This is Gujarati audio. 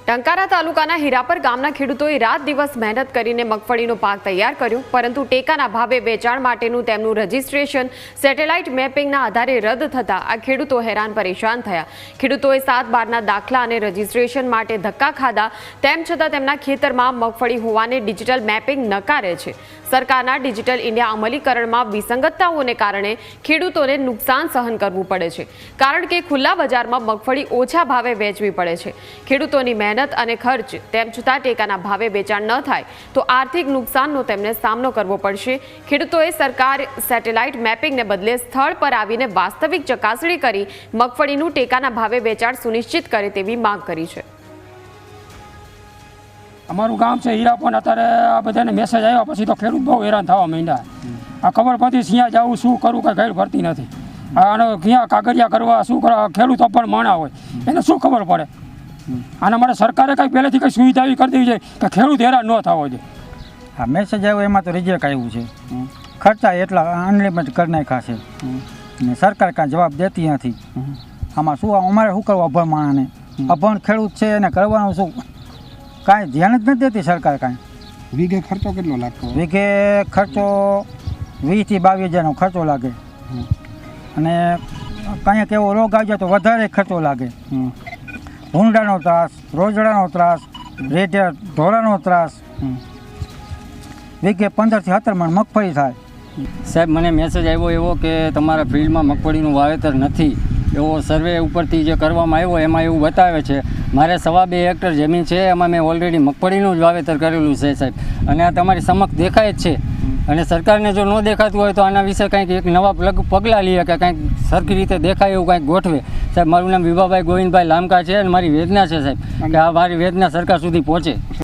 ટંકારા તાલુકાના હીરાપર ગામના ખેડૂતોએ રાત દિવસ મહેનત કરીને મગફળીનો પાક તૈયાર કર્યો, પરંતુ ટેકાના ભાવે વેચાણ માટેનું તેમનું રજીસ્ટ્રેશન સેટેલાઇટ મેપિંગના આધારે રદ થતા આ ખેડૂતો હેરાન પરેશાન થયા। ખેડૂતોએ 7/12ના દાખલા અને રજીસ્ટ્રેશન માટે ધક્કા ખાધા, તેમ છતાં તેમના ખેતરમાં મગફળી હોવાને ડિજિટલ મેપિંગ નકારે છે। સરકારના ડિજિટલ ઇન્ડિયા અમલીકરણમાં વિસંગતતાઓને કારણે ખેડૂતોને નુકસાન સહન કરવું પડે છે, કારણ કે ખુલ્લા બજારમાં મગફળી ઓછા ભાવે વેચવી પડે છે। ખેડૂતોની મહેનત અને ખર્ચ તેમ છતાં ટેકાના ભાવે વેચાણ ન થાય તો આર્થિક નુકસાનનો તેમને સામનો કરવો પડશે। ખેડૂતોએ સરકાર સેટેલાઇટ મેપિંગને બદલે સ્થળ પર આવીને વાસ્તવિક ચકાસણી કરી મગફળીનું ટેકાના ભાવે વેચાણ સુનિશ્ચિત કરે તેવી માંગ કરી છે। અમારું ગામ છે હીરાપર। અત્યારે આ બધાને મેસેજ આવ્યા પછી તો ખેડૂત બહુ હેરાન થવા માંડ્યા। આ ખબર પડતી ક્યાં જવું, શું કરવું, કંઈ ઘર ભરતી નથી। આને ક્યાં કાગળિયા કરવા, શું કરવા, ખેડૂતો પણ માણા હોય એને શું ખબર પડે? આના માટે સરકારે કંઈ પહેલેથી કંઈ સુવિધા એવી કરી દેવી જોઈએ કે ખેડૂત હેરાન ન થવો જોઈએ। હા, મેસેજ આવ્યો એમાં તો રિજેક્ટ આવ્યું છે। ખર્ચા એટલા અનલિમિટેડ કરી નાખ્યા છે ને સરકાર કાંઈ જવાબ દેતી નથી। આમાં શું અમારે શું કરવું? અભણ માણસને, અભણ ખેડૂત છે એને કરવાનું શું? કાંઈ ધ્યાન જ નથી દેતી સરકાર કાંઈ। વીઘે ખર્ચો કેટલો લાગતો? વીઘે ખર્ચો 20 થી 22 હજારનો ખર્ચો લાગે, અને કંઈક એવો રોગ આવી જાય તો વધારે ખર્ચો લાગે। ભૂંડાનો ત્રાસ, રોજડાનો ત્રાસ, રેઢે ઢોરાનો ત્રાસ। વીઘે 15 થી 17 મણ મગફળી થાય। સાહેબ, મને મેસેજ આવ્યો એવો કે તમારા ફિલ્ડમાં મગફળીનું વાવેતર નથી, એવો સર્વે ઉપરથી જે કરવામાં આવ્યો એમાં એવું બતાવે છે। મારે 2.5 હેક્ટર જમીન છે, એમાં મેં ઓલરેડી મગફળીનું જ વાવેતર કરેલું છે સાહેબ, અને આ તમારી સમક્ષ દેખાય જ છે। અને સરકારને જો ન દેખાતું હોય તો આના વિશે કંઈક એક નવા પગલાં લઈએ કે કંઈક સરખી રીતે દેખાય એવું કંઈક ગોઠવે સાહેબ। મારું નામ વિભાભાઈ ગોવિંદભાઈ લામકા છે અને મારી વેદના છે સાહેબ કે આ મારી વેદના સરકાર સુધી પહોંચે।